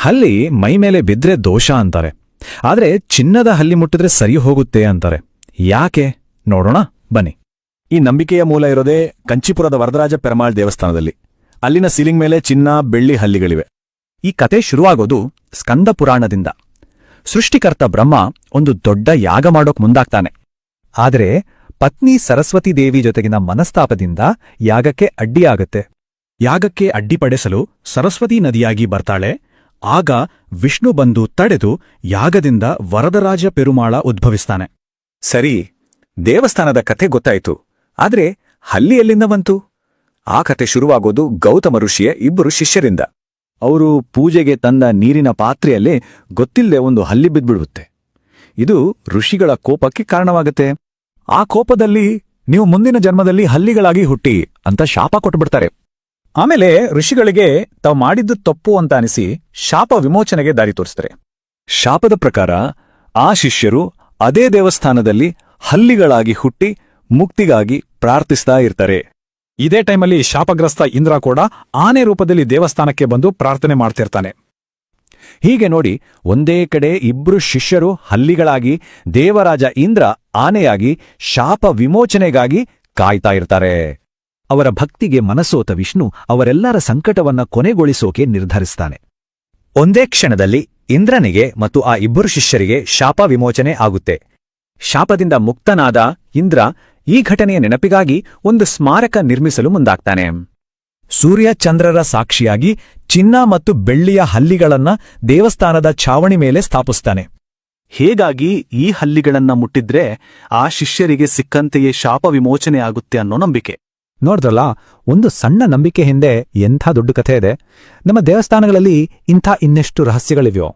ಹಲ್ಲಿ ಮೈಮೇಲೆ ಬಿದ್ರೆ ದೋಷ ಅಂತಾರೆ. ಆದ್ರೆ ಚಿನ್ನದ ಹಲ್ಲಿ ಮುಟ್ಟಿದ್ರೆ ಸರಿ ಹೋಗುತ್ತೆ ಅಂತಾರೆ. ಯಾಕೆ ನೋಡೋಣ ಬನ್ನಿ. ಈ ನಂಬಿಕೆಯ ಮೂಲ ಇರೋದೇ ಕಂಚಿಪುರದ ವರದರಾಜ ಪೆರಮಾಳ್ ದೇವಸ್ಥಾನದಲ್ಲಿ. ಅಲ್ಲಿನ ಸೀಲಿಂಗ್ ಮೇಲೆ ಚಿನ್ನ, ಬೆಳ್ಳಿ ಹಲ್ಲಿಗಳಿವೆ. ಈ ಕತೆ ಶುರುವಾಗೋದು ಸ್ಕಂದ ಪುರಾಣದಿಂದ. ಸೃಷ್ಟಿಕರ್ತ ಬ್ರಹ್ಮ ಒಂದು ದೊಡ್ಡ ಯಾಗ ಮಾಡೋಕ್ ಮುಂದಾಗ್ತಾನೆ. ಆದರೆ ಪತ್ನಿ ಸರಸ್ವತಿ ದೇವಿ ಜೊತೆಗಿನ ಮನಸ್ತಾಪದಿಂದ ಯಾಗಕ್ಕೆ ಅಡ್ಡಿಯಾಗತ್ತೆ. ಯಾಗಕ್ಕೆ ಅಡ್ಡಿಪಡಿಸಲು ಸರಸ್ವತಿ ನದಿಯಾಗಿ ಬರ್ತಾಳೆ. ಆಗ ವಿಷ್ಣು ಬಂದು ತಡೆದು ಯಾಗದಿಂದ ವರದರಾಜ ಪೆರುಮಾಳ ಉದ್ಭವಿಸ್ತಾನೆ. ಸರಿ, ದೇವಸ್ಥಾನದ ಕಥೆ ಗೊತ್ತಾಯ್ತು. ಆದ್ರೆ ಹಲ್ಲಿ ಎಲ್ಲಿಂದ ಬಂತು? ಆ ಕಥೆ ಶುರುವಾಗೋದು ಗೌತಮ ಋಷಿಯ ಇಬ್ಬರು ಶಿಷ್ಯರಿಂದ. ಅವರು ಪೂಜೆಗೆ ತಂದ ನೀರಿನ ಪಾತ್ರೆಯಲ್ಲೇ ಗೊತ್ತಿಲ್ಲದೆ ಒಂದು ಹಲ್ಲಿ ಬಿದ್ಬಿಡುತ್ತೆ. ಇದು ಋಷಿಗಳ ಕೋಪಕ್ಕೆ ಕಾರಣವಾಗುತ್ತೆ. ಆ ಕೋಪದಲ್ಲಿ ನೀವು ಮುಂದಿನ ಜನ್ಮದಲ್ಲಿ ಹಲ್ಲಿಗಳಾಗಿ ಹುಟ್ಟಿ ಅಂತ ಶಾಪ ಕೊಟ್ಬಿಡ್ತಾರೆ. ಆಮೇಲೆ ಋಷಿಗಳಿಗೆ ತಾವು ಮಾಡಿದ್ದು ತಪ್ಪು ಅಂತ ಅನಿಸಿ ಶಾಪ ವಿಮೋಚನೆಗೆ ದಾರಿ ತೋರಿಸ್ತಾರೆ. ಶಾಪದ ಪ್ರಕಾರ ಆ ಶಿಷ್ಯರು ಅದೇ ದೇವಸ್ಥಾನದಲ್ಲಿ ಹಲ್ಲಿಗಳಾಗಿ ಹುಟ್ಟಿ ಮುಕ್ತಿಗಾಗಿ ಪ್ರಾರ್ಥಿಸ್ತಾ ಇರ್ತಾರೆ. ಇದೇ ಟೈಮಲ್ಲಿ ಶಾಪಗ್ರಸ್ತ ಇಂದ್ರ ಕೂಡ ಆನೆ ರೂಪದಲ್ಲಿ ದೇವಸ್ಥಾನಕ್ಕೆ ಬಂದು ಪ್ರಾರ್ಥನೆ ಮಾಡ್ತಿರ್ತಾನೆ. ಹೀಗೆ ನೋಡಿ, ಒಂದೇ ಕಡೆ ಇಬ್ರು ಶಿಷ್ಯರು ಹಲ್ಲಿಗಳಾಗಿ, ದೇವರಾಜ ಇಂದ್ರ ಆನೆಯಾಗಿ ಶಾಪ ವಿಮೋಚನೆಗಾಗಿ ಕಾಯ್ತಾ ಇರ್ತಾರೆ. ಅವರ ಭಕ್ತಿಗೆ ಮನಸೋತ ವಿಷ್ಣು ಅವರೆಲ್ಲರ ಸಂಕಟವನ್ನ ಕೊನೆಗೊಳಿಸೋಕೆ ನಿರ್ಧರಿಸ್ತಾನೆ. ಒಂದೇ ಕ್ಷಣದಲ್ಲಿ ಇಂದ್ರನಿಗೆ ಮತ್ತು ಆ ಇಬ್ಬರು ಶಿಷ್ಯರಿಗೆ ಶಾಪ ವಿಮೋಚನೆ ಆಗುತ್ತೆ. ಶಾಪದಿಂದ ಮುಕ್ತನಾದ ಇಂದ್ರ ಈ ಘಟನೆಯ ನೆನಪಿಗಾಗಿ ಒಂದು ಸ್ಮಾರಕ ನಿರ್ಮಿಸಲು ಮುಂದಾಗ್ತಾನೆ. ಸೂರ್ಯ ಚಂದ್ರರ ಸಾಕ್ಷಿಯಾಗಿ ಚಿನ್ನ ಮತ್ತು ಬೆಳ್ಳಿಯ ಹಲ್ಲಿಗಳನ್ನ ದೇವಸ್ಥಾನದ ಛಾವಣಿ ಮೇಲೆ ಸ್ಥಾಪಿಸ್ತಾನೆ. ಹೇಗಾಗಿ ಈ ಹಲ್ಲಿಗಳನ್ನ ಮುಟ್ಟಿದ್ರೆ ಆ ಶಿಷ್ಯರಿಗೆ ಸಿಕ್ಕಂತೆಯೇ ಶಾಪ ವಿಮೋಚನೆ ಆಗುತ್ತೆ ಅನ್ನೋ ನಂಬಿಕೆ. ನೋಡ್ರಲ್ಲ, ಒಂದು ಸಣ್ಣ ನಂಬಿಕೆ ಹಿಂದೆ ಎಂಥ ದೊಡ್ಡ ಕಥೆ ಇದೆ. ನಮ್ಮ ದೇವಸ್ಥಾನಗಳಲ್ಲಿ ಇಂಥ ಇನ್ನೆಷ್ಟು ರಹಸ್ಯಗಳಿವೆಯೋ.